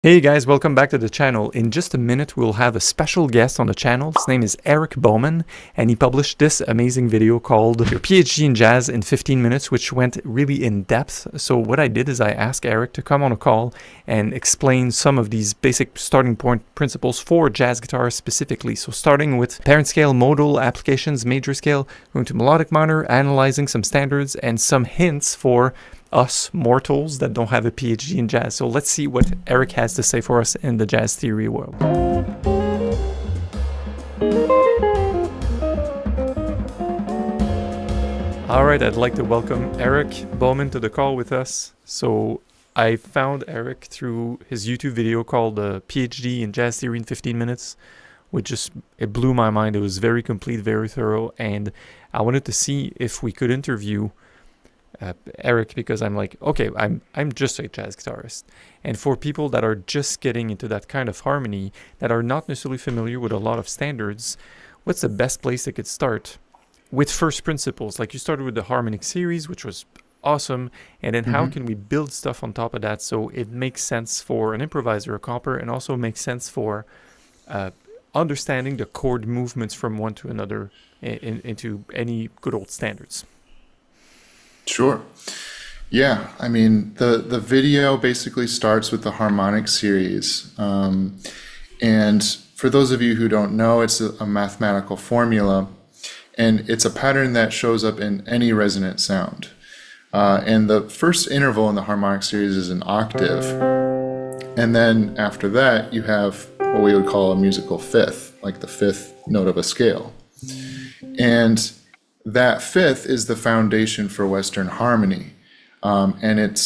Hey guys, welcome back to the channel. In just a minute, we'll have a special guest on the channel. His name is Eric Bowman, and he published this amazing video called Your PhD in Jazz in 15 Minutes, which went really in depth. So what I did is I asked Eric to come on a call and explain some of these basic starting point principles for jazz guitarists specifically. So starting with parent scale, modal applications, major scale, going to melodic minor, analyzing some standards, and some hints for us mortals that don't have a PhD in jazz. So let's see what Eric has to say for us in the jazz theory world. All right, I'd like to welcome Eric Bowman to the call with us. So I found Eric through his YouTube video called PhD in Jazz Theory in 15 Minutes, which it blew my mind. It was very complete, very thorough, and I wanted to see if we could interview Eric, because I'm like, okay, I'm just a jazz guitarist, and for people that are just getting into that kind of harmony, that are not necessarily familiar with a lot of standards, what's the best place they could start with first principles? Like you started with the harmonic series, which was awesome, and then how can we build stuff on top of that so it makes sense for an improviser, a comper, and also makes sense for understanding the chord movements from one to another into any good old standards. Sure. Yeah, I mean, the video basically starts with the harmonic series. And for those of you who don't know, it's a mathematical formula, and it's a pattern that shows up in any resonant sound. And the first interval in the harmonic series is an octave. And then after that, you have what we would call a musical fifth, like the fifth note of a scale. And that fifth is the foundation for Western harmony, and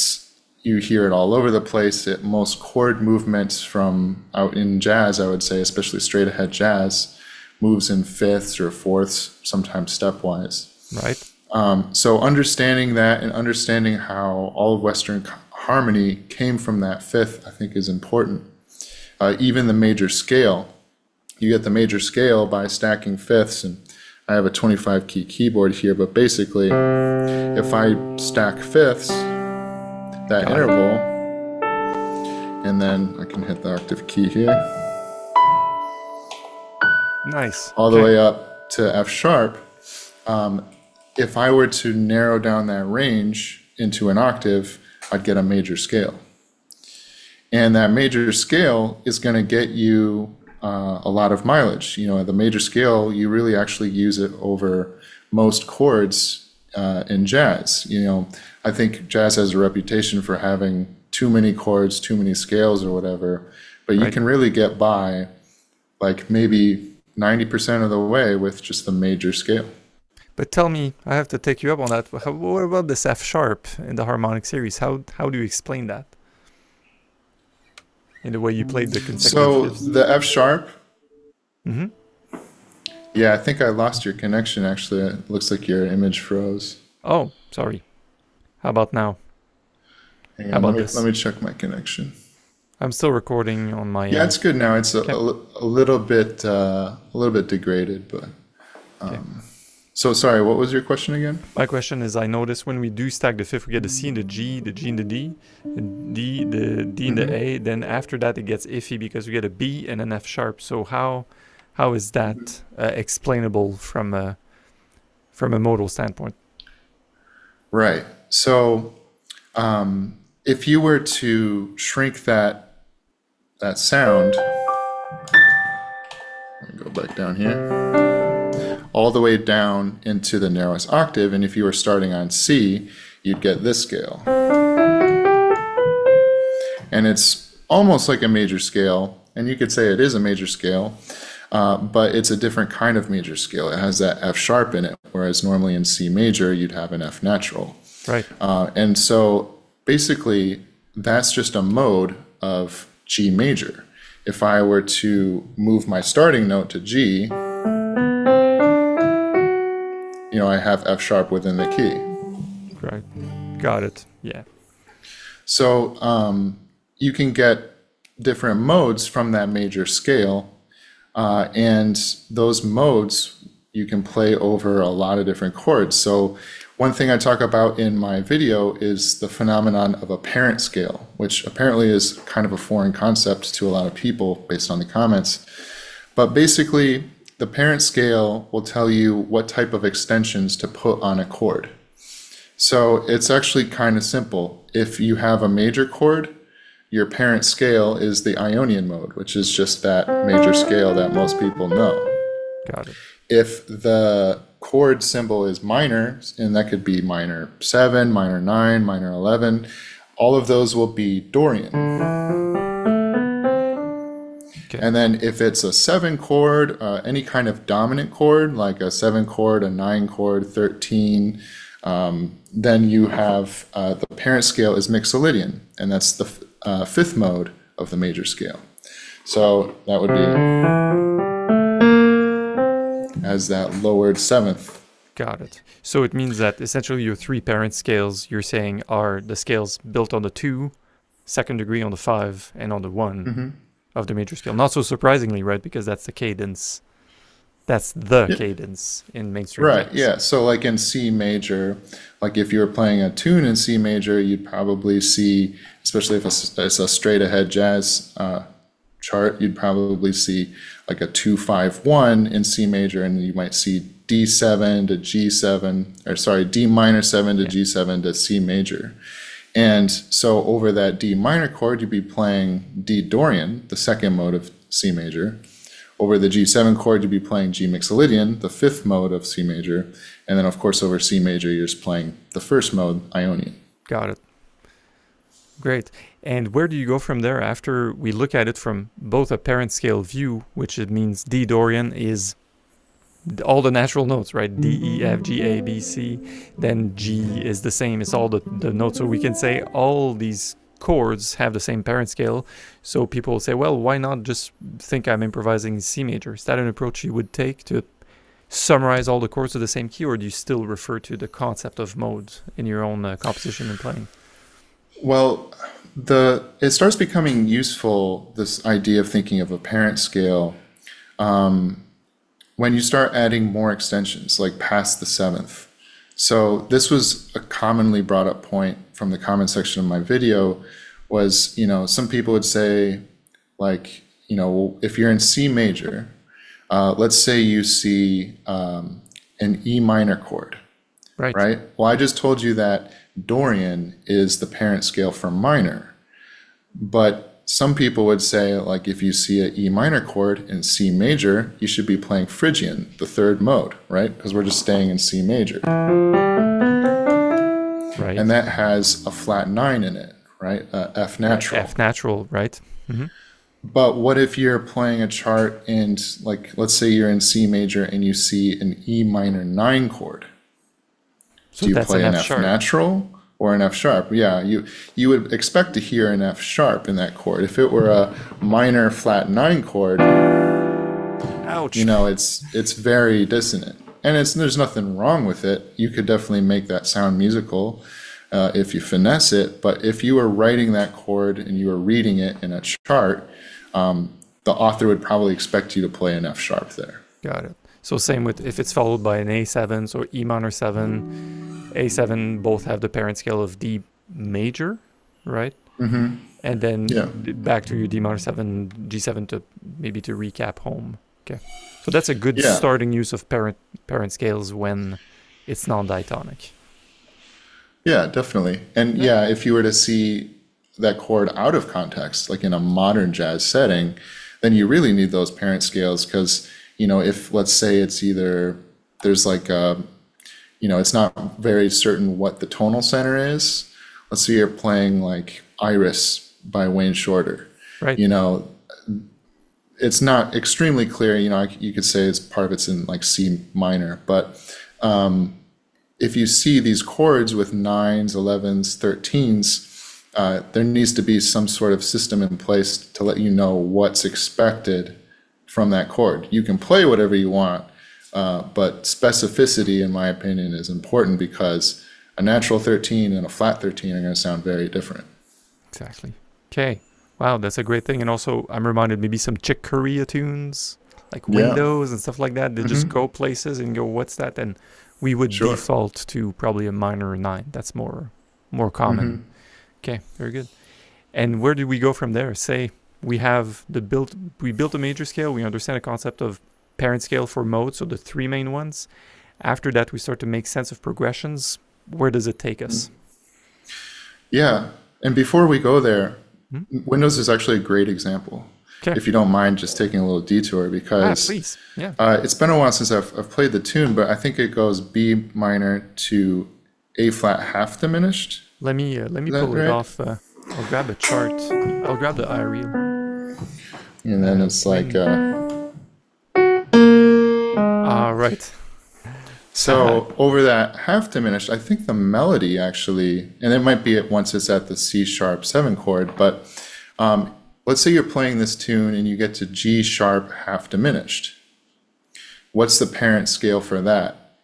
you hear it all over the place. Most chord movements from out in jazz, I would say, especially straight ahead jazz, moves in fifths or fourths, sometimes stepwise. Right. So understanding that and understanding how all of Western harmony came from that fifth, I think, is important. Even the major scale, you get the major scale by stacking fifths, and I have a 25 key keyboard here, but basically if I stack fifths, that interval, and then I can hit the octave key here. Nice. All the way up to F sharp. If I were to narrow down that range into an octave, I'd get a major scale. And that major scale is going to get you a lot of mileage. You know, the major scale, you really actually use it over most chords in jazz. You know, I think jazz has a reputation for having too many chords, too many scales or whatever, but you can really get by like maybe 90% of the way with just the major scale. But tell me, I have to take you up on that. What about this F sharp in the harmonic series? How do you explain that? In the way you played the consecutive So fifths. the F sharp. Yeah, I think I lost your connection. Actually, it looks like your image froze. Oh, sorry. How about now? Hang How on, about this? let me check my connection. I'm still recording on my. Yeah, it's good now. It's a little bit degraded, but. So sorry, what was your question again? My question is, I noticed when we do stack the fifth, we get the C and the G and the D, the D and the A. Then after that, it gets iffy because we get a B and an F sharp. So how is that explainable from a modal standpoint? Right. So if you were to shrink that sound, let me go back down here, all the way down into the narrowest octave, and if you were starting on C, you'd get this scale. And it's almost like a major scale, and you could say it is a major scale, but it's a different kind of major scale. It has that F sharp in it, whereas normally in C major, you'd have an F natural. Right. And so basically, that's just a mode of G major. If I were to move my starting note to G, you know, I have F sharp within the key. Right. Got it. Yeah. So you can get different modes from that major scale, and those modes you can play over a lot of different chords. So One thing I talk about in my video is the phenomenon of a parent scale, which apparently is kind of a foreign concept to a lot of people based on the comments. But basically, the parent scale will tell you what type of extensions to put on a chord. So it's actually kind of simple. If you have a major chord, your parent scale is the Ionian mode, which is just that major scale that most people know. Got it. If the chord symbol is minor, and that could be minor 7, minor 9, minor 11, all of those will be Dorian. Okay. And then if it's a 7 chord, any kind of dominant chord, like a 7 chord, a 9 chord, 13, then you have the parent scale is Mixolydian, and that's the fifth mode of the major scale. So that would be as that lowered seventh. Got it. So it means that essentially your three parent scales, you're saying, are the scales built on the 2, second degree on the 5, and on the 1 of the major scale. Not so surprisingly, right? Because that's the cadence. That's the cadence in mainstream Right, jazz. yeah. So like in C major, like if you were playing a tune in C major, you'd probably see, especially if it's a straight ahead jazz chart, you'd probably see like a 2-5-1 in C major, and you might see D7 to G7, or sorry, D minor 7 to G7 to C major. And so over that D minor chord, you'd be playing D Dorian, the second mode of C major. Over the G7 chord, you'd be playing G Mixolydian, the fifth mode of C major. And then, of course, over C major, you're just playing the first mode, Ionian. Got it. Great. And where do you go from there after we look at it from both a parent scale view, which it means D Dorian is all the natural notes, right? D, E, F, G, A, B, C. Then G is the same. It's all the notes. So we can say all these chords have the same parent scale. So people will say, well, why not just think I'm improvising C major? Is that an approach you would take to summarize all the chords to the same key, or do you still refer to the concept of modes in your own composition and playing? Well, it starts becoming useful, this idea of thinking of a parent scale, when you start adding more extensions, like past the seventh. So this was a commonly brought up point from the comment section of my video was, some people would say, like, if you're in C major, let's say you see an E minor chord, right? Well, I just told you that Dorian is the parent scale for minor, but some people would say, like, if you see an E minor chord in C major, you should be playing Phrygian, the third mode, right? Because we're just staying in C major. Right. And that has a flat 9 in it, right? F natural. F natural, right? Mm-hmm. But what if you're playing a chart and, like, let's say you're in C major and you see an E minor 9 chord? So do you that's play an F sharp. natural or an F sharp? Yeah, you would expect to hear an F sharp in that chord. If it were a minor flat 9 chord, ouch, it's very dissonant. And there's nothing wrong with it. You could definitely make that sound musical if you finesse it. But if you were writing that chord and you were reading it in a chart, the author would probably expect you to play an F sharp there. Got it. So same with if it's followed by an A7, so E minor 7, A7 both have the parent scale of D major, right? Mm-hmm. And then back to your D minor 7, G7 to recap home. Okay. So that's a good starting use of parent scales when it's non-diatonic. Yeah, definitely. And if you were to see that chord out of context, like in a modern jazz setting, then you really need those parent scales because, if let's say it's either, there's like it's not very certain what the tonal center is. Let's say you're playing like Iris by Wayne Shorter. Right. It's not extremely clear, you could say it's part of it's in like C minor, but if you see these chords with 9s, 11s, 13s, there needs to be some sort of system in place to let you know what's expected from that chord. You can play whatever you want, but specificity, in my opinion, is important because a natural 13 and a flat 13 are going to sound very different. Exactly. Okay. Wow, that's a great thing. And also, I'm reminded maybe some Chick Corea tunes, like Windows and stuff like that. They just go places and go, what's that? And we would Sure. default to probably a minor 9. That's more common. Mhm. Okay, very good. And where do we go from there? Say we built a major scale. We understand the concept of parent scale for modes, so the 3 main ones. After that, we start to make sense of progressions. Where does it take us? Yeah. And before we go there, Hmm? Windows is actually a great example. Okay. If you don't mind just taking a little detour, because Please. Yeah. it's been a while since I've played the tune, but I think it goes B minor to A flat half diminished. Let me Is that pull it right? off. I'll grab a chart. I'll grab the iReal. And then it's like, Right. so over that half diminished, I think the melody actually, and it might be once it's at the C sharp 7 chord, but let's say you're playing this tune and you get to G sharp half diminished. What's the parent scale for that?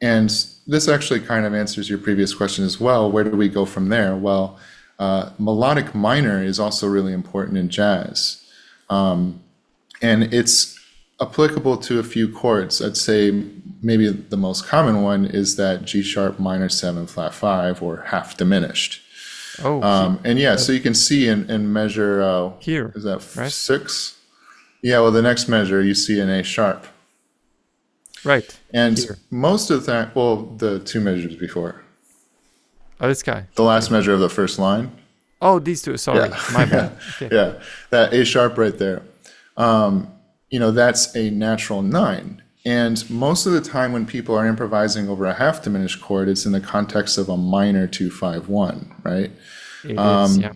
And this actually kind of answers your previous question as well. Where do we go from there? Well, melodic minor is also really important in jazz. And it's applicable to a few chords. I'd say maybe the most common one is that G sharp minor 7 flat 5 or half diminished. Oh, And yeah, so you can see in measure, here, is that right? 6? Yeah, well, the next measure you see an A sharp. right. And Here. most of the time, well, the 2 measures before, Oh, this guy. the last measure of the first line. Oh, these two. Sorry, Yeah. my bad. Okay. Yeah, that A sharp right there. That's a natural 9. And most of the time when people are improvising over a half diminished chord, it's in the context of a minor 2-5-1, right? It is, yeah.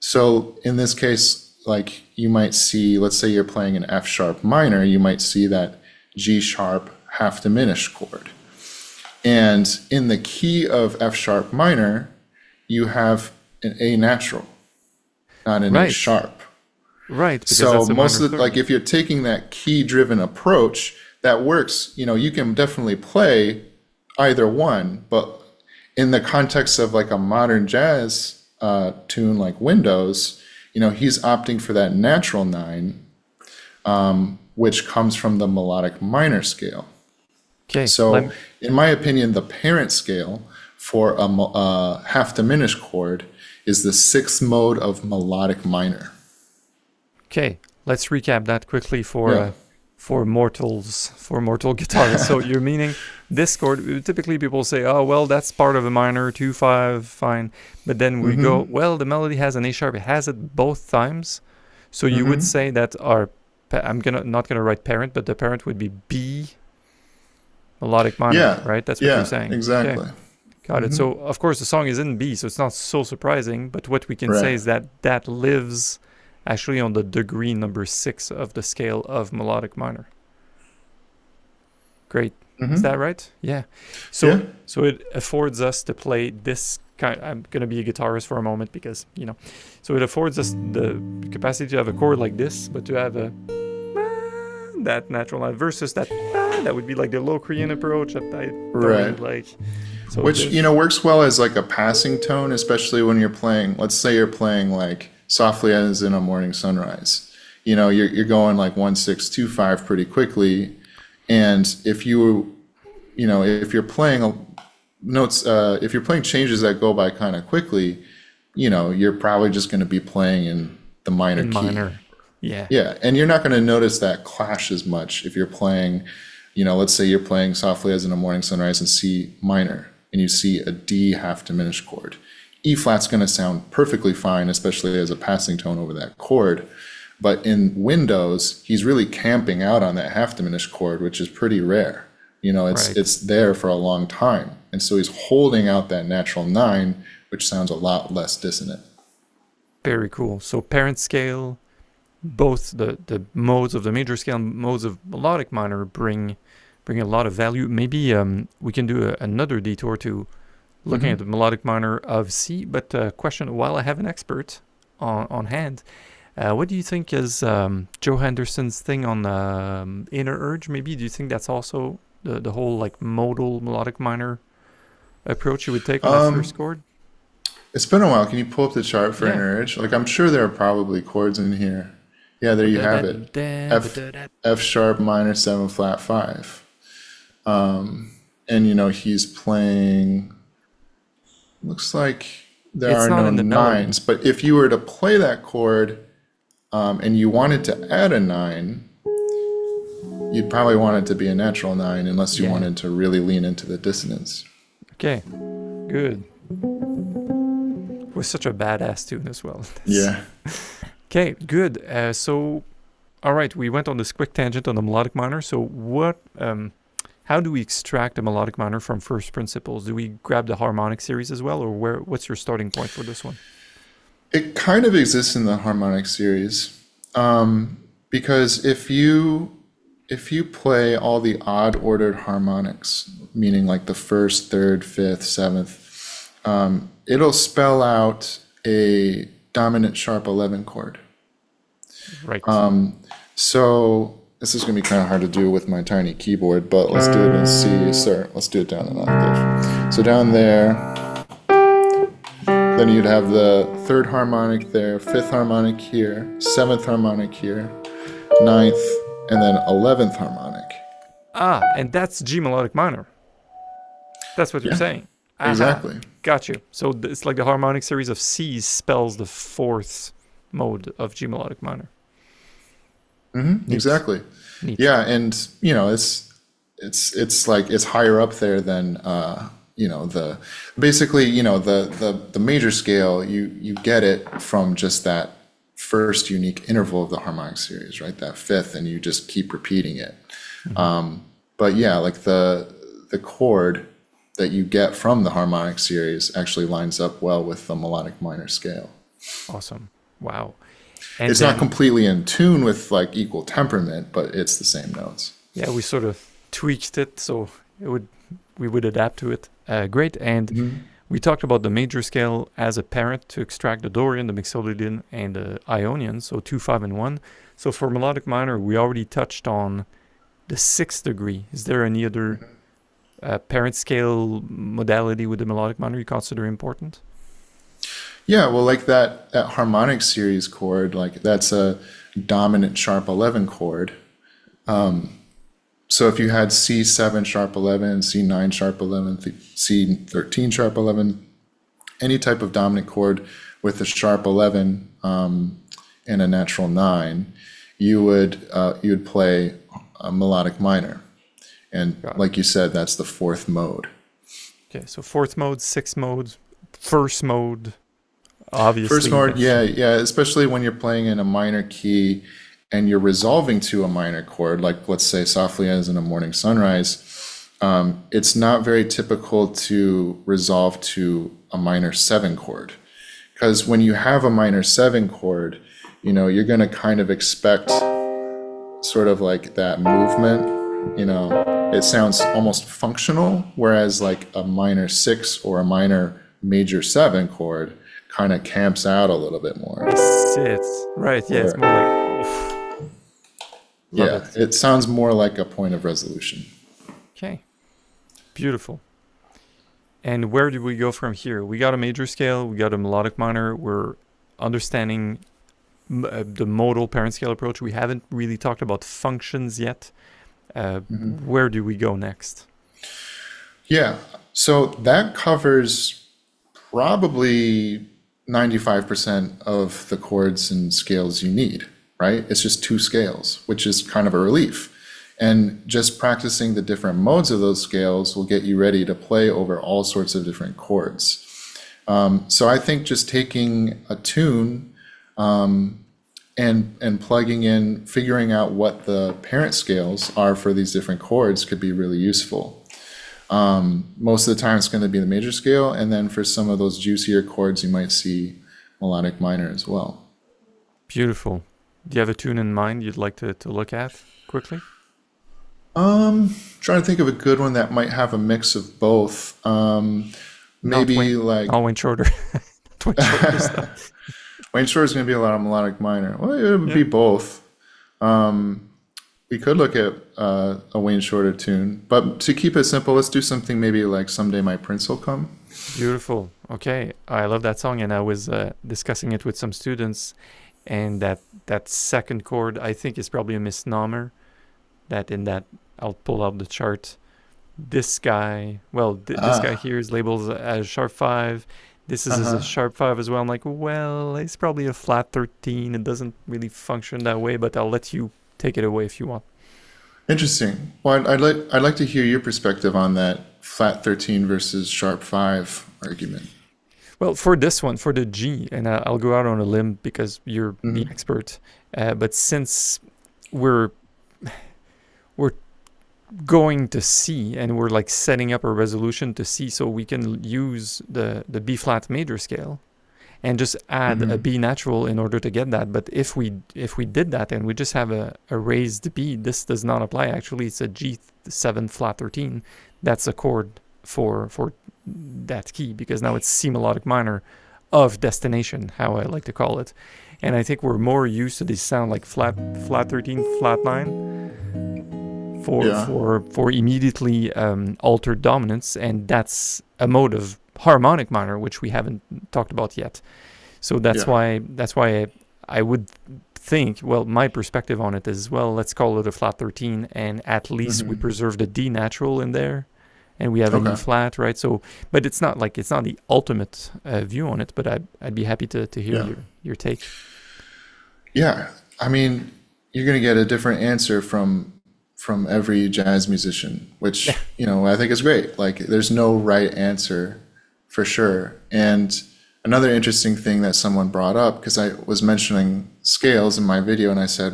So in this case, like you might see, let's say you're playing an F sharp minor, you might see that G sharp half diminished chord. And in the key of F sharp minor, you have an A natural, not an A Right. sharp. Right. Because So that's a most minor of the, third. like if you're taking that key driven approach, that works. You can definitely play either one, but in the context of like a modern jazz tune like Windows, he's opting for that natural 9, which comes from the melodic minor scale. Okay. So in my opinion, the parent scale for a half diminished chord is the 6th mode of melodic minor. Okay, let's recap that quickly for Yeah. mortal guitarists. So you're meaning this chord. Typically, people say, "Oh, well, that's part of a minor 2-5, fine." But then we go, "Well, the melody has an A sharp. It has it both times." So you would say that I'm not gonna write parent, but the parent would be B melodic minor, Yeah. right? That's what Yeah, you're saying. exactly. Okay. Got it. So of course the song is in B, so it's not so surprising. But what we can say Right. is that lives actually on the degree number 6 of the scale of melodic minor. Great. Is that right? Yeah. So Yeah. so it affords us to play this kind. I'm gonna be a guitarist for a moment because so it affords us the capacity to have a chord like this, but to have a that natural line versus that would be like the Locrian approach that I don't really Right. like. So Which, works well as like a passing tone, especially when you're playing, let's say you're playing like Softly as in a Morning Sunrise. You're going like 1-6-2-5 pretty quickly. And if if you're playing notes, if you're playing changes that go by kind of quickly, you're probably just going to be playing in the minor key. minor. Yeah. Yeah, and you're not going to notice that clash as much if you're playing, let's say you're playing Softly as in a Morning Sunrise in C minor, and you see a D half diminished chord. E flat's going to sound perfectly fine, especially as a passing tone over that chord. But in Windows, he's really camping out on that half diminished chord, which is pretty rare. Right. It's there for a long time. And so he's holding out that natural 9, which sounds a lot less dissonant. Very cool. So parent scale, both the modes of the major scale and modes of melodic minor bring a lot of value. Maybe we can do another detour to looking at the melodic minor of C. But question, while I have an expert on hand, what do you think is Joe Henderson's thing on Inner Urge? Maybe do you think that's also the whole like modal melodic minor approach you would take on that first chord? It's been a while. Can you pull up the chart for Yeah. Inner Urge? Like, I'm sure there are probably chords in here. Yeah, there you have it. F sharp minor 7 flat 5. and he's playing, looks like there It's are not no in the melody. nines, but if you were to play that chord and you wanted to add a nine, you'd probably want it to be a natural nine unless you Yeah. wanted to really lean into the dissonance. Okay. Good. It was such a badass tune as well. Yeah. Okay, good. So, all right, we went on this quick tangent on the melodic minor. So, how do we extract a melodic minor from first principles? Do we grab the harmonic series as well, or what's your starting point for this one? It kind of exists in the harmonic series, because if you play all the odd ordered harmonics, meaning like the first, third, fifth, seventh, it'll spell out a dominant sharp 11 chord. Right. So this is going to be kind of hard to do with my tiny keyboard, but let's do it in C, sir. Let's do it down an octave. So down there, then you'd have the third harmonic there, fifth harmonic here, seventh harmonic here, ninth, and then 11th harmonic. And that's G melodic minor. That's what you're saying. Aha. Exactly. Got you. So it's like the harmonic series of C's spells the fourth mode of G melodic minor. Mm-hmm, exactly. Neat. Yeah, and it's like it's higher up there than the major scale. You get it from just that first unique interval of the harmonic series, right? That fifth, and you just keep repeating it. Mm-hmm. But yeah, like the chord that you get from the harmonic series actually lines up well with the melodic minor scale. Awesome. Wow. And it's not completely in tune with like equal temperament, but it's the same notes. Yeah, we sort of tweaked it so we would adapt to it. Great. And we talked about the major scale as a parent to extract the Dorian, the Mixolydian, and the Ionian, so 2, 5, and 1. So for melodic minor, we already touched on the sixth degree. Is there any other parent scale modality with the melodic minor you consider important? Yeah, well, like that harmonic series chord, like that's a dominant sharp 11 chord. So if you had C7 sharp 11, C9 sharp 11, C13 sharp 11, any type of dominant chord with a sharp 11 and a natural 9, you would play a melodic minor. And like you said, that's the fourth mode. Okay, so fourth mode, sixth mode, first mode. Obviously. First mode, yeah, especially when you're playing in a minor key and you're resolving to a minor chord, like let's say Softly as in a Morning Sunrise, it's not very typical to resolve to a minor 7 chord. Because when you have a minor 7 chord, you're going to kind of expect sort of like that movement, it sounds almost functional, whereas like a minor 6 or a minor major 7 chord kind of camps out a little bit more. It's right. Yeah, it's more like. It sounds more like a point of resolution. Okay, beautiful. And where do we go from here? We got a major scale. We got a melodic minor. We're understanding the modal parent scale approach. We haven't really talked about functions yet. Where do we go next? Yeah, so that covers probably 95% of the chords and scales you need, right? It's just 2 scales, which is kind of a relief. And just practicing the different modes of those scales will get you ready to play over all sorts of different chords. So I think just taking a tune and plugging in, figuring out what the parent scales are for these different chords could be really useful. Most of the time it's going to be the major scale, and then for some of those juicier chords you might see melodic minor as well. Beautiful. Do you have a tune in mind you'd like to look at quickly? Trying to think of a good one that might have a mix of both. Maybe Wayne Shorter. Wayne Shorter stuff. Wayne Shorter is going to be a lot of melodic minor. Well, it would be both. We could look at a Wayne Shorter tune, but to keep it simple, let's do something maybe like Someday My Prince Will Come. Beautiful. Okay, I love that song, and I was discussing it with some students, and that second chord I think is probably a misnomer. I'll pull out the chart. this guy, well, this guy here is labeled as sharp 5. This is a Uh-huh. sharp 5 as well. I'm like, well, it's probably a flat 13. It doesn't really function that way, but I'll let you take it away if you want. Interesting. Well, I'd like to hear your perspective on that flat 13 versus sharp 5 argument. Well, for this one, for the G, and I'll go out on a limb because you're the Hmm. expert, but since we're we're going to C and we're like setting up a resolution to C, so we can use the B flat major scale and just add a Hmm. B natural in order to get that. But if we did that and we just have a raised B, this does not apply. Actually, it's a G7 flat 13. That's a chord for that key, because now it's C melodic minor of destination, how I like to call it. And I think we're more used to this sound like flat 13, flat 9 Yeah. for immediately altered dominance, and that's a mode of harmonic minor which we haven't talked about yet. So that's Yeah. why I would think, well, my perspective on it is, well, let's call it a flat 13, and at least we Hmm. preserve the D natural in there, and we have an E Okay. flat, right? So, but it's not the ultimate view on it, but I'd be happy to hear Yeah. your take. Yeah. I mean, you're going to get a different answer from every jazz musician, which, I think is great. Like, there's no right answer for sure. And another interesting thing that someone brought up, because I was mentioning scales in my video, and I said,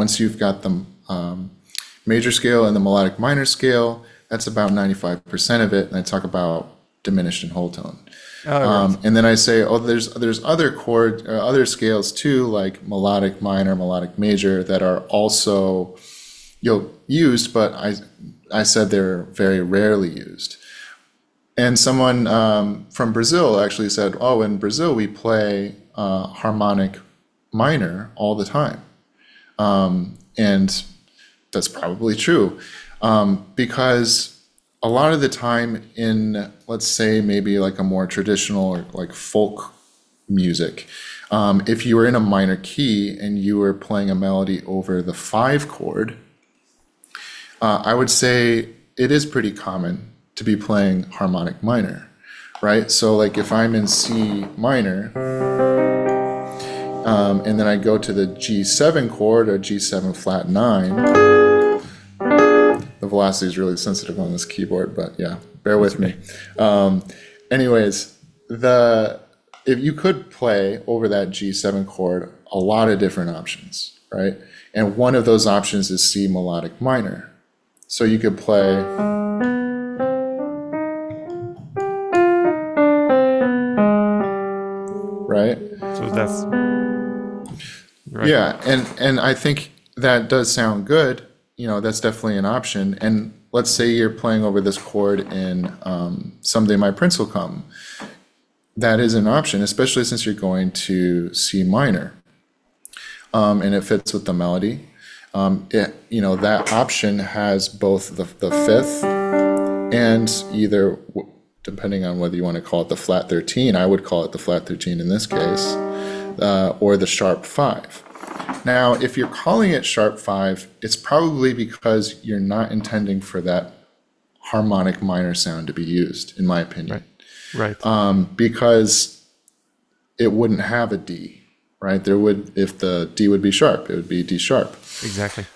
once you've got the major scale and the melodic minor scale, that's about 95% of it. And I talk about diminished and whole tone. Oh, right. And then I say, oh, there's other other scales too, like melodic minor, melodic major, that are also used, but I said they're very rarely used. And someone from Brazil actually said, oh, in Brazil we play harmonic minor all the time. And that's probably true, because a lot of the time in, let's say, maybe like a more traditional or like folk music, if you were in a minor key and you were playing a melody over the 5 chord, I would say it is pretty common to be playing harmonic minor, right? So like if I'm in C minor, and then I go to the G7 chord or G7 flat 9, the velocity is really sensitive on this keyboard, but yeah, bear with me. Anyways, if you could play over that G7 chord a lot of different options, right? And one of those options is C melodic minor. So you could play, right? So that's right. Yeah, and I think that does sound good. That's definitely an option. And let's say you're playing over this chord in Someday My Prince Will Come. That is an option, especially since you're going to C minor, and it fits with the melody. That option has both the fifth and either, depending on whether you want to call it the flat 13, I would call it the flat 13 in this case, or the sharp 5. Now, if you're calling it sharp 5, it's probably because you're not intending for that harmonic minor sound to be used, in my opinion. Right. Because it wouldn't have a D, right? If the D would be sharp, it would be D sharp. Exactly.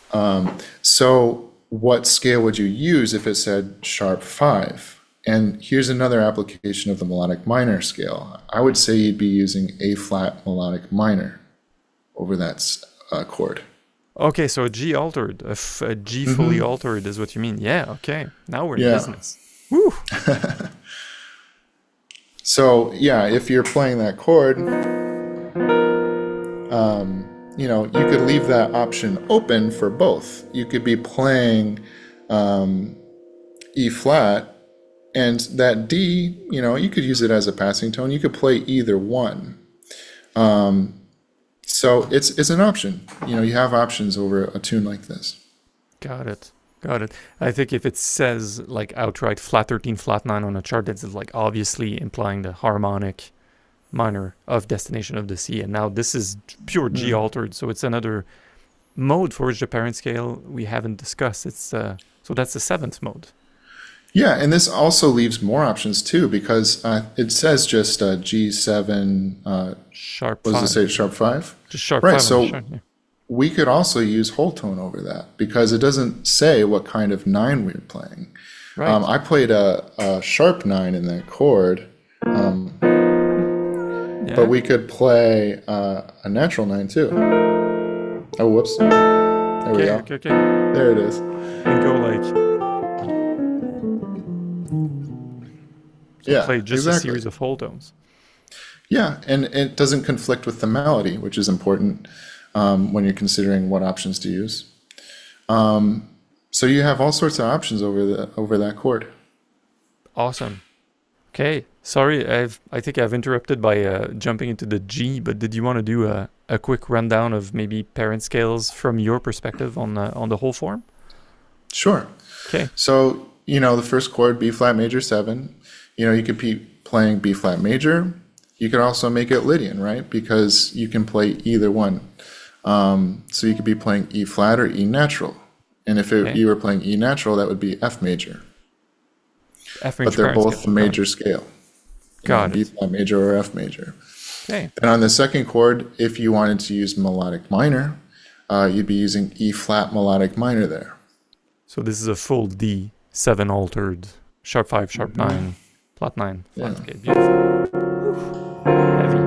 So what scale would you use if it said sharp 5? And here's another application of the melodic minor scale. I would say you'd be using A flat melodic minor over that chord. Okay, so a G altered, a G fully altered is what you mean. Yeah, okay. Now we're in Yeah. business. Woo! So yeah, if you're playing that chord, you could leave that option open for both. You could be playing E flat, and that D, you could use it as a passing tone. You could play either one. So it's an option. You have options over a tune like this. Got it. I think if it says like outright flat 13, flat 9 on a chart, that's like obviously implying the harmonic minor of destination of the C. And now this is pure G altered, so it's another mode for which the parent scale we haven't discussed. It's so that's the 7th mode. Yeah, and this also leaves more options too, because it says just G7, Sharp what does it five. say, sharp 5? Just sharp Right, five on the so sharp. Yeah. we could also use whole tone over that because it doesn't say what kind of 9 we're playing. Right. I played a sharp 9 in that chord, but Yeah. we could play a natural 9 too. Oh, whoops. There we Okay. go. Okay. Okay. There it is. And go like so. Yeah, Play just a exactly. series of whole tones. Yeah, and it doesn't conflict with the melody, which is important when you're considering what options to use. So you have all sorts of options over that chord. Awesome. Okay. Sorry, I think I've interrupted by jumping into the G, but did you want to do a quick rundown of maybe parent scales from your perspective on the whole form? Sure. Okay. So, the first chord, B flat major 7, you could be playing B flat major. You could also make it Lydian, right? Because you can play either one. So you could be playing E flat or E natural. And if Okay. you were playing E natural, that would be F major. F But major they're parent both scale. the major scale, Got B it. flat major or F major. Okay. And on the second chord, if you wanted to use melodic minor, you'd be using E flat melodic minor there. So this is a full D7 altered sharp 5, sharp 9, flat 9, Yeah. flat scale. Beautiful. Heavy.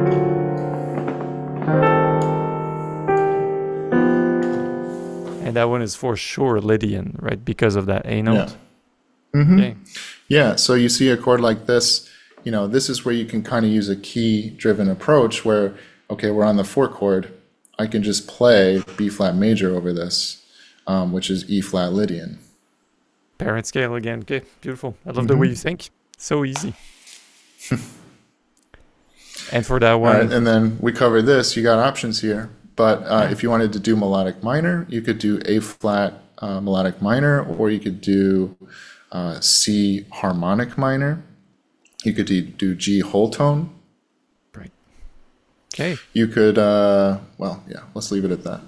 And that one is for sure Lydian, right? Because of that A note. Yeah. Okay. Yeah, so you see a chord like this, this is where you can kind of use a key-driven approach where, okay, we're on the 4 chord, I can just play B flat major over this, which is E flat Lydian. Parent scale again. Okay, beautiful. I love the way you think. So easy. And for that All right, one, and then we cover this, you got options here, but if you wanted to do melodic minor, you could do A flat melodic minor, or you could do C harmonic minor. You could do G whole tone. right. Okay. You could, let's leave it at that.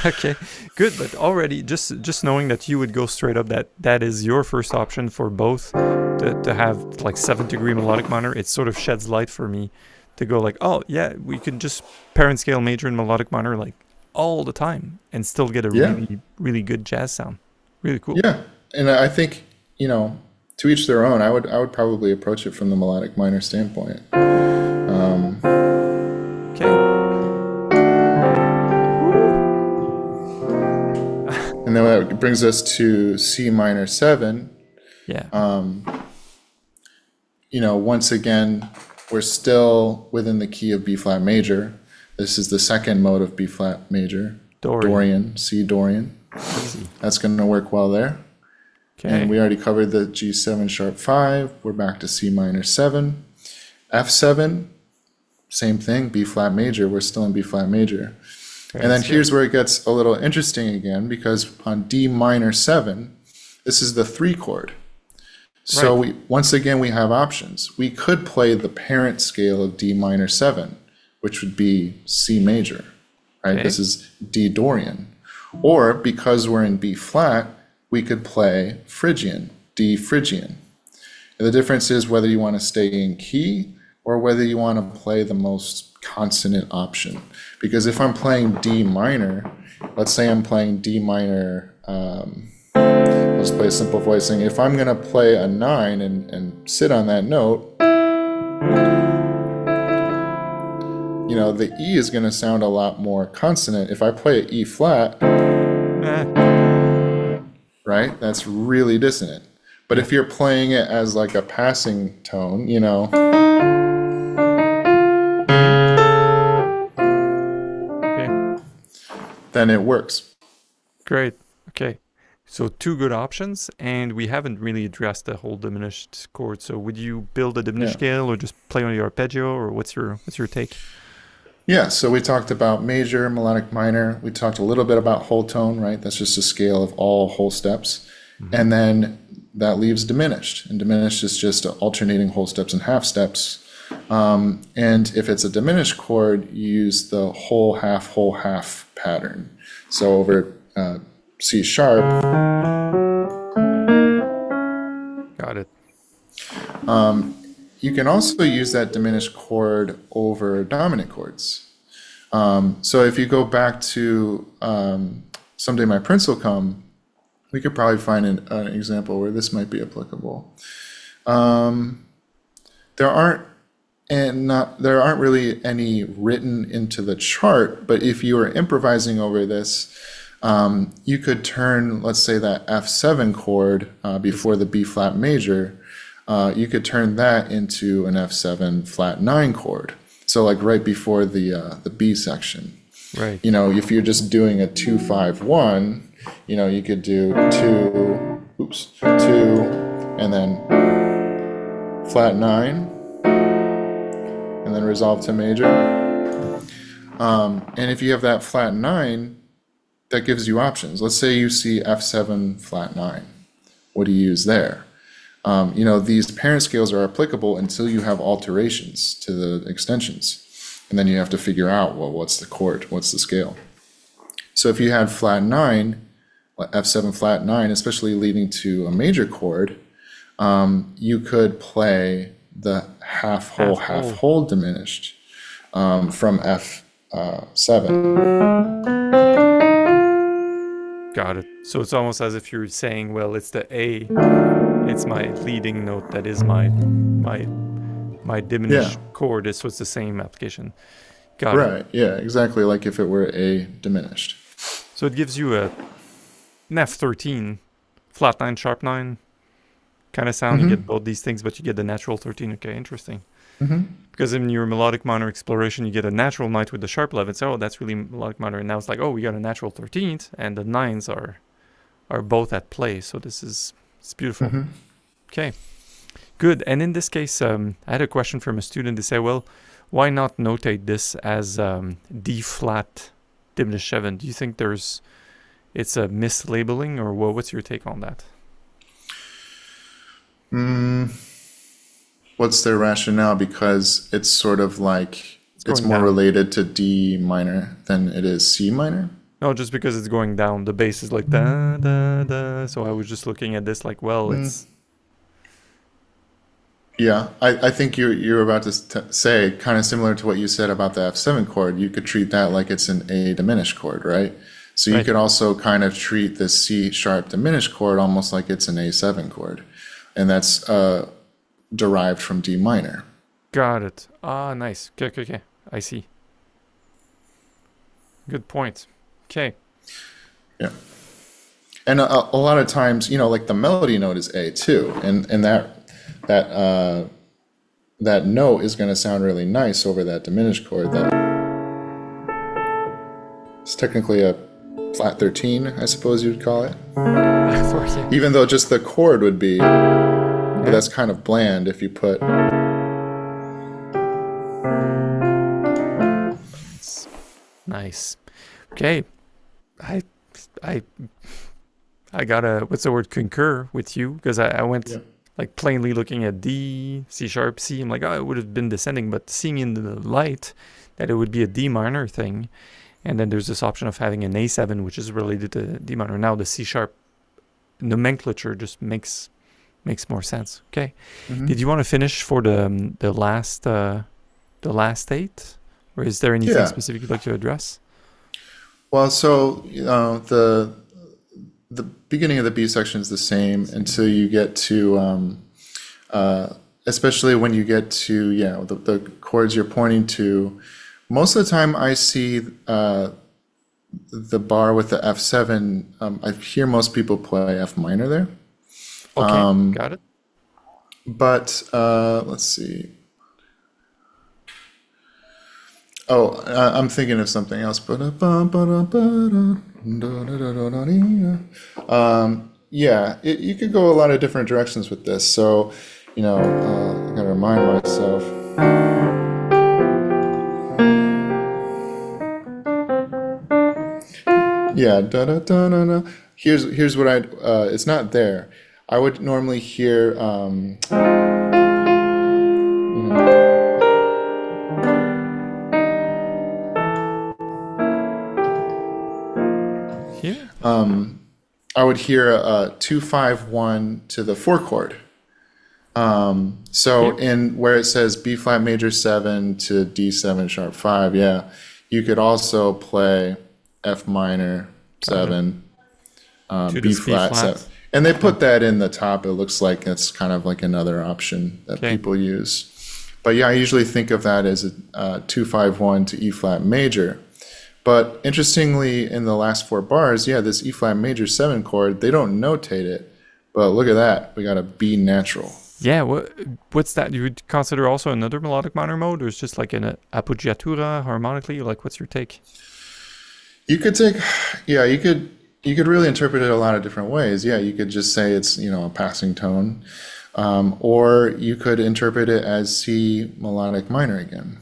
Okay. Good, but already just knowing that you would go straight up that is your first option for both to have like 7th degree melodic minor, it sort of sheds light for me to go like, oh yeah, we can just parent scale major and melodic minor like all the time and still get a really, really good jazz sound. Really cool. Yeah, and I think, to each their own. I would probably approach it from the melodic minor standpoint. Okay. And then that brings us to C minor 7. Yeah. Once again, we're still within the key of B flat major. This is the second mode of B flat major. Dorian, C Dorian. Easy. That's going to work well there. Okay. And we already covered the G7 sharp 5. We're back to C minor 7. F7, same thing, B flat major. We're still in B flat major. And then here's where it gets a little interesting again, because on D minor 7, this is the 3 chord. So once again, we have options. We could play the parent scale of D minor 7, which would be C major, right? Okay. This is D Dorian. Or because we're in B flat, we could play Phrygian, D Phrygian. And the difference is whether you want to stay in key or whether you want to play the most consonant option. Because if I'm playing D minor, let's say I'm playing D minor, let's play a simple voicing. If I'm going to play a 9 and sit on that note, the E is going to sound a lot more consonant. If I play an E flat, right, that's really dissonant. But if you're playing it as like a passing tone, then it works. Great. Okay. So 2 good options, and we haven't really addressed the whole diminished chord. So would you build a diminished scale or just play on your arpeggio, or what's your take? Yeah, so we talked about major, melodic minor. We talked a little bit about whole tone, right? That's just a scale of all whole steps. And then that leaves diminished. And diminished is just alternating whole steps and half steps. And if it's a diminished chord, you use the whole half pattern. So over C sharp, Got it. You can also use that diminished chord over dominant chords. So if you go back to Someday My Prince Will Come, we could probably find an example where this might be applicable. There aren't really any written into the chart, but if you were improvising over this, you could turn, let's say, that F7 chord before the B flat major, you could turn that into an F7 flat 9 chord. So like right before the B section. Right. You know, if you're just doing a 2-5-1, you know, you could do 2, 2, and then flat 9, and then resolve to major. And if you have that flat 9, that gives you options. Let's say you see F7 flat 9. What do you use there? You know, these parent scales are applicable until you have alterations to the extensions. And then you have to figure out, well, what's the chord? What's the scale? So if you had flat 9, F7 flat 9, especially leading to a major chord, you could play the half whole diminished from F7. Got it. So it's almost as if you're saying, well, it's the A, it's my leading note that is my diminished chord, so it's the same application. Got it. Right, yeah, exactly like if it were A diminished. So it gives you an F13, flat 9, sharp 9 kind of sound. You get both these things, but you get the natural 13. Okay, interesting. Because in your melodic minor exploration, you get a natural 9th with the sharp 11. So, oh, that's really melodic minor. And now it's like, oh, we got a natural 13th, and the 9s are both at play. So it's beautiful. Okay, good. And in this case, I had a question from a student. They say, well, why not notate this as D flat diminished 7? Do you think it's a mislabeling, or what's your take on that? What's their rationale? Because it's sort of like it's more related to D minor than it is C minor? No, just because it's going down. The bass is like da da da. So I was just looking at this like, well, it's. Yeah, I think you're about to say kind of similar to what you said about the F7 chord. You could treat that like it's an A diminished chord, right? So you could also kind of treat the C sharp diminished chord almost like it's an A7 chord. And that's derived from D minor. Got it. Ah, nice. Okay. I see. Good point. Okay. Yeah. And a lot of times, you know, like the melody note is A too. And that note is going to sound really nice over that diminished chord. It's technically a flat 13, I suppose you'd call it. Even though just the chord would be, but that's kind of bland if you put. Nice. Okay. I gotta, what's the word, concur with you, because I went like plainly looking at D, C sharp, C. I'm like, oh, it would have been descending, but seeing in the light that it would be a D minor thing. And then there's this option of having an A7, which is related to D minor. Now the C sharp nomenclature just makes more sense. Okay. Did you want to finish for the last 8, or is there anything specific you'd like to address? Well, so you know the beginning of the B section is the same until you get to especially when you get to the chords you're pointing to. Most of the time I see the bar with the F7. I hear most people play F minor there. Okay, got it. But let's see. Oh, I'm thinking of something else. Yeah, you could go a lot of different directions with this. So, you know, I gotta remind myself. Yeah, da da da da da. Here's what it's not there. I would normally hear I would hear a 2-5-1 to the 4 chord. So in where it says B flat major 7 to D7 sharp 5, yeah, you could also play F minor 7, To B this B flat 7. flat. And they put that in the top. It looks like it's kind of like another option that Okay. people use. But yeah, I usually think of that as a 2-5-1 to E flat major. But interestingly, in the last 4 bars, yeah, this E flat major 7 chord, they don't notate it. But look at that. We got a B natural. Yeah, what's that? You would consider also another melodic minor mode, or it's just like an appoggiatura harmonically? Like, what's your take? You could take, yeah, you could really interpret it a lot of different ways. Yeah, you could just say it's, a passing tone. Or you could interpret it as C melodic minor again.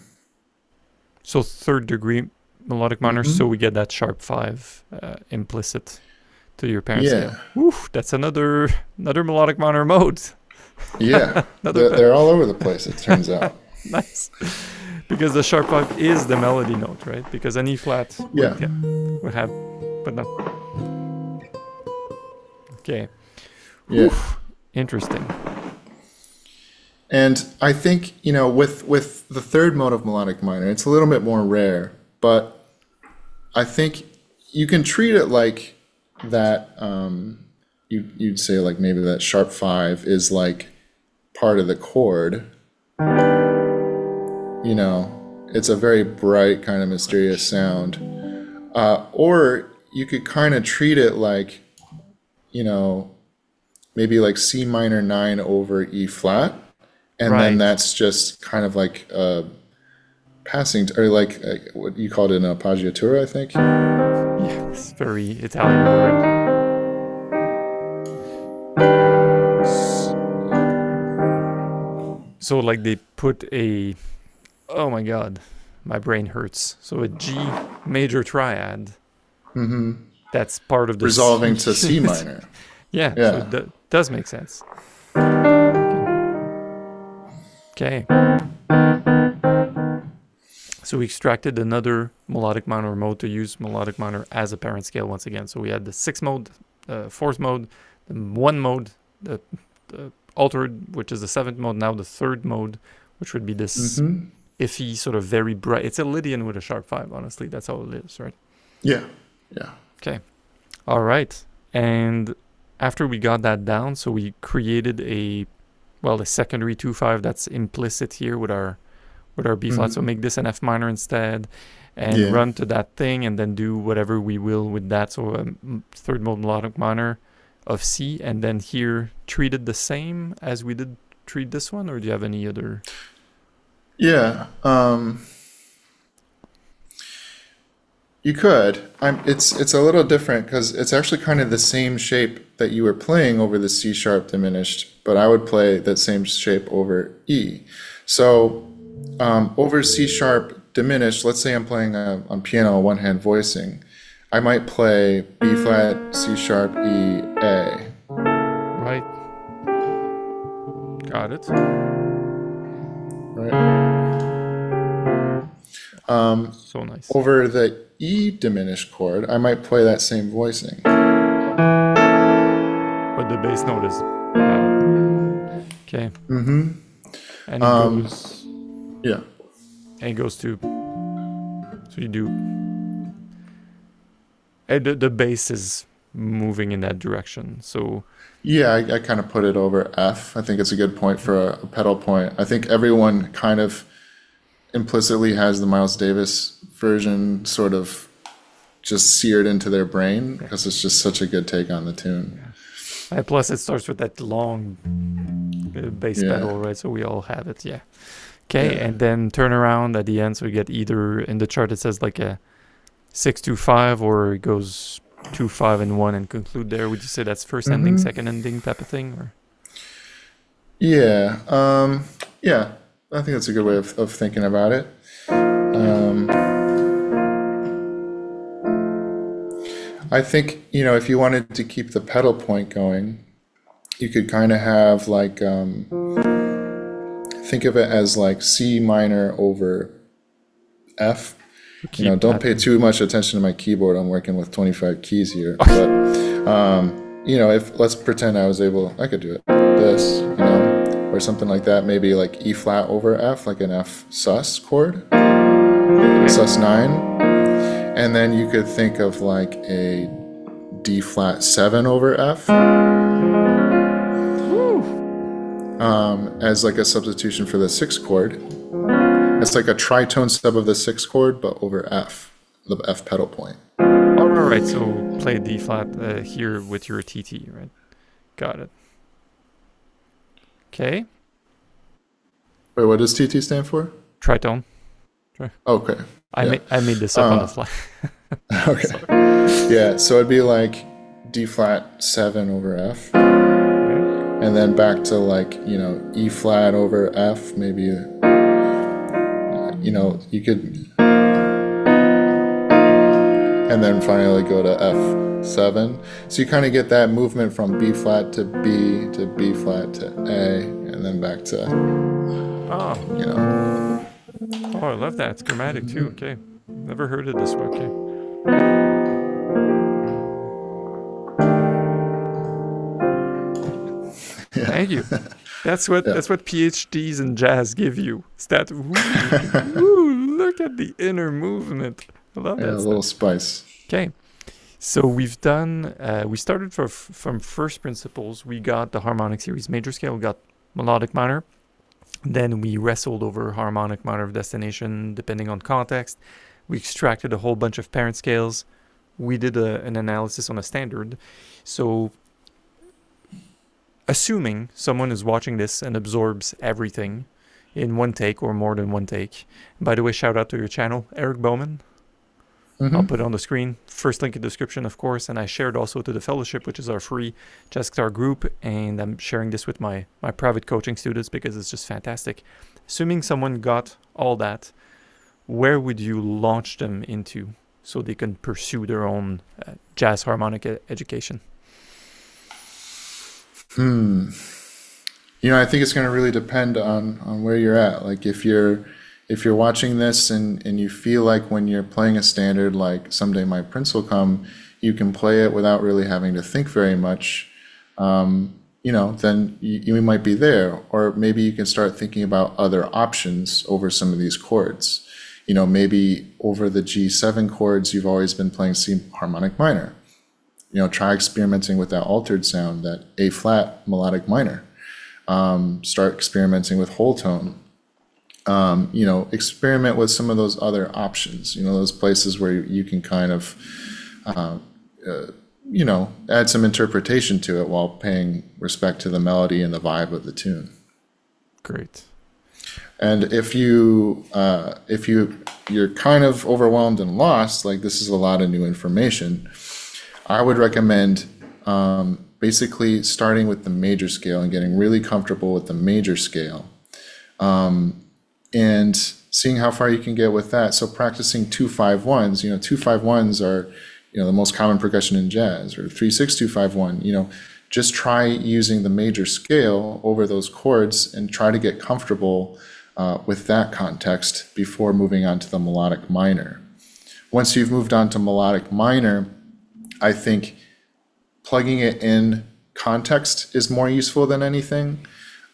So third degree melodic minor, so we get that sharp 5 implicit to your parent Yeah. scale. Oof, that's another melodic minor mode. Yeah, Another they're all over the place, it turns out. Nice. Because the sharp 5 is the melody note, right? Because an E flat Yeah. would have, but no. Okay. Yeah. Oof, interesting. And I think, with the third mode of melodic minor, it's a little bit more rare, but I think you can treat it like that, you'd say like maybe that sharp 5 is like part of the chord. It's a very bright kind of mysterious sound. Or you could kind of treat it like, maybe like C minor 9 over E flat. And Right. then that's just kind of like passing, or like what you called it, an appoggiatura, I think. Yeah, it's very Italian word. So like they put a, oh my God, my brain hurts. So a G major triad. That's part of the Resolving to C minor. Yeah, Yeah. so it does make sense. Okay. So we extracted another melodic minor mode to use melodic minor as a parent scale once again. So we had the 6th mode, 4th mode, the 1 mode, the altered, which is the 7th mode, now the 3rd mode, which would be this iffy, sort of very bright. It's a Lydian with a sharp 5, honestly. That's all it is, right? Yeah. Yeah. Okay. All right. And after we got that down, so we created a secondary 2-5 that's implicit here with our B flat. So make this an F minor instead and run to that thing and then do whatever we will with that. So third mode melodic minor of C, and then here treat it the same as we did treat this one, or do you have any other? Yeah. You could. It's a little different because it's actually kind of the same shape that you were playing over the C sharp diminished, but I would play that same shape over E. So over C sharp diminished, let's say I'm playing on piano one-hand voicing, I might play B flat, C sharp, E, A. Right. Got it. Right. So nice. Over the E diminished chord, I might play that same voicing. But the bass note is okay. And it goes. Yeah. And it goes to. So you do. And the bass is moving in that direction. So. Yeah, I kind of put it over F. I think it's a good point for a pedal point. I think everyone kind of implicitly has the Miles Davis version sort of just seared into their brain because it's just such a good take on the tune. Plus, it starts with that long bass pedal, right? So we all have it, yeah. Okay, and then turn around at the end, so we get either in the chart it says like a 6-2-5, or it goes 2-5 and 1 and conclude there. Would you say that's first ending, second ending type of thing, or? Yeah, yeah. I think that's a good way of thinking about it. I think, if you wanted to keep the pedal point going, you could kind of have like, think of it as like C minor over F. Don't pay too much attention to my keyboard. I'm working with 25 keys here. But, let's pretend I could do it. This, or something like that, maybe like E flat over F, like an F sus chord, sus 9. And then you could think of like a D flat 7 over F as like a substitution for the 6 chord. It's like a tritone sub of the 6 chord, but over F, the F pedal point. All right, so play D flat here with your TT, right? Got it. Okay. Wait, what does TT stand for? Tritone. Okay. I made this up on the fly. Okay. Yeah, so it'd be like D flat 7 over F. And then back to like, you know, E flat over F, maybe, you know, you could, and then finally go to F7. So you kind of get that movement from B flat to B flat to A, and then back to, you know. Oh, I love that. It's chromatic too. Okay. Never heard it this way. Okay. Yeah. Thank you. That's what PhDs in jazz give you. It's that look at the inner movement. I love that. A little spice. Okay. So we've done we started from first principles. We got the harmonic series major scale, we got melodic minor. Then we wrestled over harmonic minor of destination depending on context. We extracted a whole bunch of parent scales. We did an analysis on a standard. So assuming someone is watching this and absorbs everything in one take or more than one take. By the way, shout out to your channel, Eric Bowman. I'll put it on the screen. First link in the description, of course. And I shared also to the fellowship, which is our free jazz guitar group. And I'm sharing this with my private coaching students because it's just fantastic. Assuming someone got all that, where would you launch them into so they can pursue their own jazz harmonic education? You know, I think it's going to really depend on where you're at. Like if you're watching this and you feel like when you're playing a standard like Someday My Prince Will Come, you can play it without really having to think very much, you know, then you might be there. Or maybe you can start thinking about other options over some of these chords. You know, maybe over the G7 chords, you've always been playing C harmonic minor. You know, try experimenting with that altered sound, that A flat melodic minor. Start experimenting with whole tone. You know, experiment with some of those other options, you know, those places where you can kind of, you know, add some interpretation to it while paying respect to the melody and the vibe of the tune. Great. And if you're kind of overwhelmed and lost, like this is a lot of new information, I would recommend basically starting with the major scale and getting really comfortable with the major scale. And seeing how far you can get with that. So practicing 2-5-1s, you know, 2-5-1s are, you know, the most common progression in jazz, or 3-6-2-5-1, you know, just try using the major scale over those chords and try to get comfortable with that context before moving on to the melodic minor. Once you've moved on to melodic minor, I think plugging it in context is more useful than anything.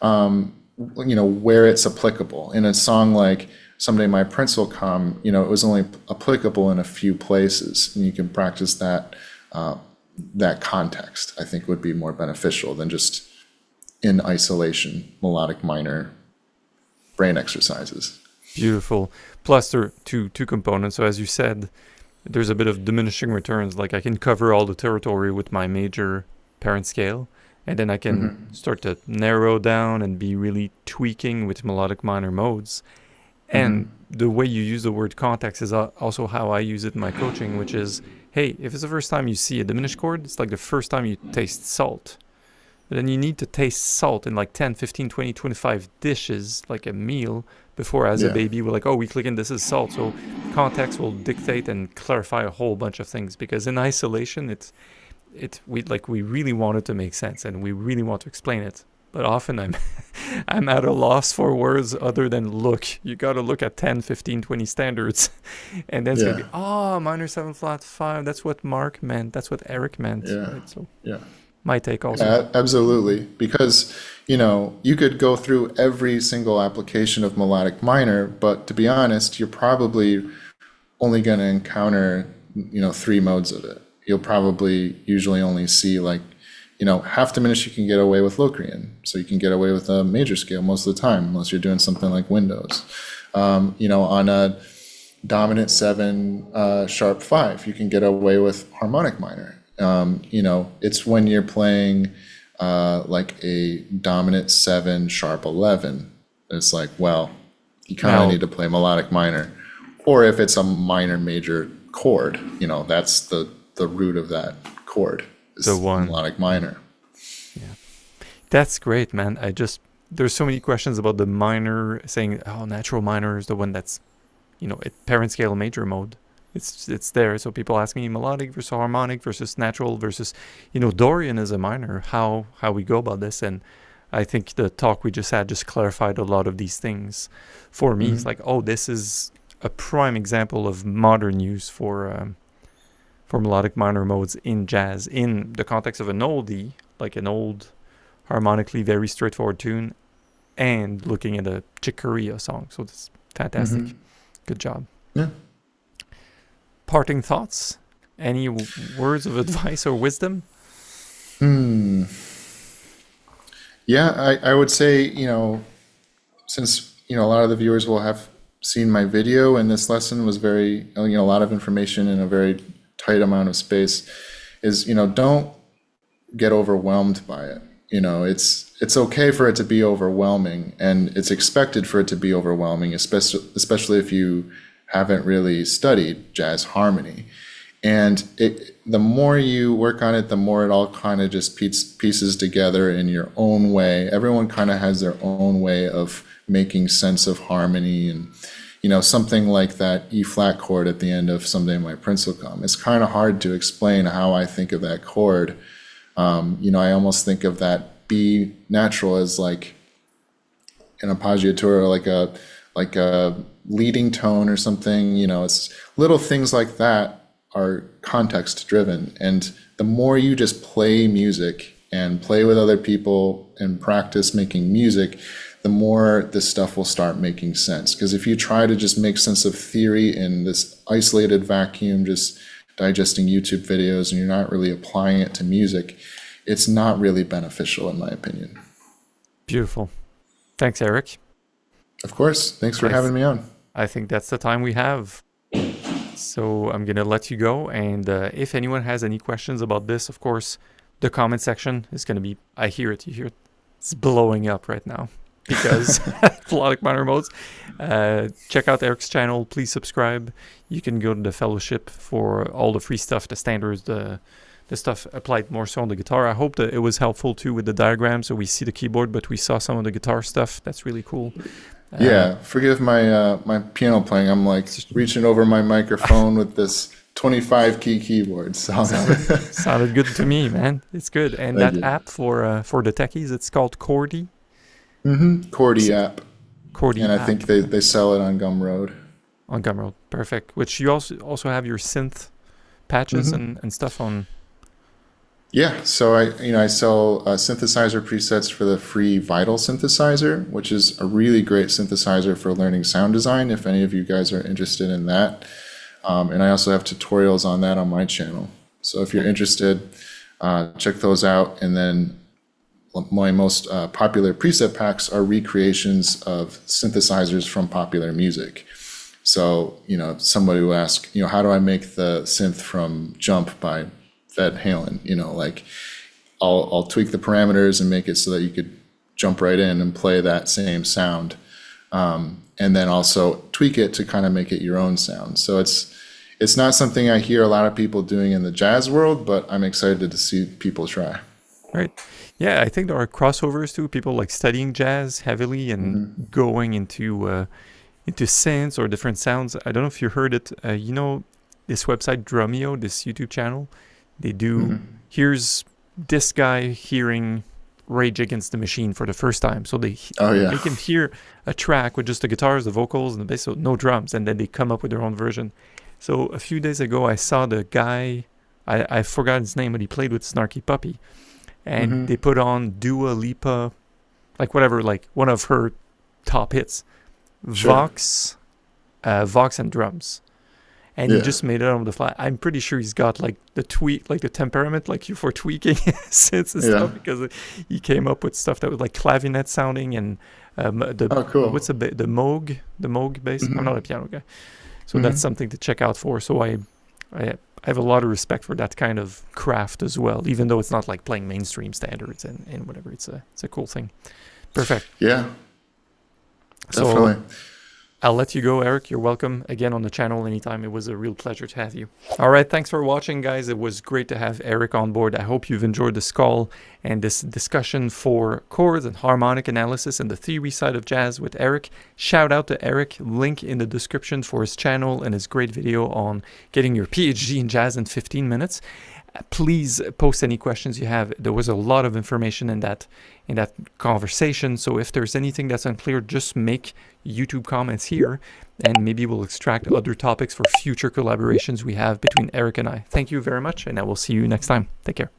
You know, where it's applicable. In a song like Someday My Prince Will Come, you know, it was only applicable in a few places, and you can practice that context, I think would be more beneficial than just in isolation, melodic minor brain exercises. Beautiful. Plus there are two components. So as you said, there's a bit of diminishing returns. Like I can cover all the territory with my major parent scale, and then I can start to narrow down and be really tweaking with melodic minor modes. And the way you use the word context is also how I use it in my coaching, which is, hey, if it's the first time you see a diminished chord, it's like the first time you taste salt. But then you need to taste salt in like 10, 15, 20, 25 dishes, like a meal, before as a baby we're like, oh, we click in, this is salt. So context will dictate and clarify a whole bunch of things, because in isolation, we really want it to make sense and we really want to explain it. But often I'm at a loss for words other than look. You got to look at 10, 15, 20 standards. And then it's going to be, minor 7 flat 5. That's what Mark meant. That's what Eric meant. Yeah. Right? So, My take also. Absolutely. Because, you could go through every single application of melodic minor, but to be honest, you're probably only going to encounter, three modes of it. You'll probably usually only see like, half diminished you can get away with Locrian. So you can get away with a major scale most of the time, unless you're doing something like Windows. On a dominant 7 sharp 5, you can get away with harmonic minor. It's when you're playing like a dominant 7 sharp 11. It's like, well, you kind of need to play melodic minor. Or if it's a minor major chord, that's the root of that chord. Is The one. melodic minor. That's great, man. There's so many questions about the minor, saying, oh, natural minor is the one that's, parent scale major mode. It's there. So people ask me melodic versus harmonic versus natural versus, Dorian is a minor. How we go about this? And I think the talk we just had just clarified a lot of these things for me. It's like, oh, this is a prime example of modern use for melodic minor modes in jazz in the context of an oldie, like an old harmonically very straightforward tune, and looking at a Chick Corea song. So that's fantastic. Good job. Yeah. Parting thoughts? Any words of advice or wisdom? Yeah, I would say, since, a lot of the viewers will have seen my video, and this lesson was very, a lot of information in a very tight amount of space, is, don't get overwhelmed by it. It's okay for it to be overwhelming, and it's expected for it to be overwhelming, especially if you haven't really studied jazz harmony. And the more you work on it, the more it all kind of just pieces together in your own way. Everyone kind of has their own way of making sense of harmony. And, something like that E flat chord at the end of Someday My Prince Will Come. It's kind of hard to explain how I think of that chord. I almost think of that B natural as like an appoggiatura, like a leading tone or something. It's little things like that are context driven, and the more you just play music and play with other people and practice making music, the more this stuff will start making sense. Because if you try to just make sense of theory in this isolated vacuum, just digesting YouTube videos, and you're not really applying it to music, it's not really beneficial, in my opinion. Beautiful. Thanks, Eric. Of course. Thanks for having me on. I think that's the time we have. So I'm going to let you go. And if anyone has any questions about this, of course, the comment section is going to be, I hear it, you hear it. It's blowing up right now because melodic minor modes. Check out Eric's channel. Please subscribe. You can go to the fellowship for all the free stuff, the standards, the stuff applied more so on the guitar. I hope that it was helpful too with the diagram. So we see the keyboard, but we saw some of the guitar stuff. That's really cool. Yeah, forgive my my piano playing. I'm like reaching over my microphone with this 25 key keyboard. Sounded good to me, man. It's good. And Thank that you. app for the techies, it's called Chordy. Chordy app. Chordy And app. I think they sell it on Gumroad. On Gumroad. Perfect. Which you also have your synth patches and stuff on. Yeah, so I sell synthesizer presets for the free Vital synthesizer, which is a really great synthesizer for learning sound design, if any of you guys are interested in that. And I also have tutorials on that on my channel. So if you're interested, check those out. And then my most popular preset packs are recreations of synthesizers from popular music. So, if somebody will ask, how do I make the synth from Jump by Van Halen, I'll tweak the parameters and make it so that you could jump right in and play that same sound, and then also tweak it to kind of make it your own sound. So it's not something I hear a lot of people doing in the jazz world, but I'm excited to see people try. Right. Yeah, I think there are crossovers too. People like studying jazz heavily and going into synths or different sounds. I don't know if you heard it. This website Drumeo, this YouTube channel. They do, here's this guy hearing Rage Against the Machine for the first time. So they can hear a track with just the guitars, the vocals, and the bass, so no drums, and then they come up with their own version. So a few days ago, I saw the guy, I forgot his name, but he played with Snarky Puppy. and they put on Dua Lipa, like whatever, like one of her top hits, Vox and drums. And he just made it on the fly. I'm pretty sure he's got like the temperament, like you for tweaking synths and stuff, because he came up with stuff that was like clavinet sounding and what's the Moog bass. I'm not a piano guy, so that's something to check out for. So I have a lot of respect for that kind of craft as well, even though it's not like playing mainstream standards and whatever. It's a cool thing. Perfect. Yeah. Definitely. So, I'll let you go, Eric. You're welcome again on the channel anytime. It was a real pleasure to have you. All right, thanks for watching, guys. It was great to have Eric on board. I hope you've enjoyed this call and this discussion for chords and harmonic analysis and the theory side of jazz with Eric. Shout out to Eric. Link in the description for his channel and his great video on getting your PhD in jazz in 15 minutes. Please post any questions you have. There was a lot of information in that conversation, so if there's anything that's unclear, just make YouTube comments here, and maybe we'll extract other topics for future collaborations we have between Eric and I. Thank you very much, and I will see you next time. Take care.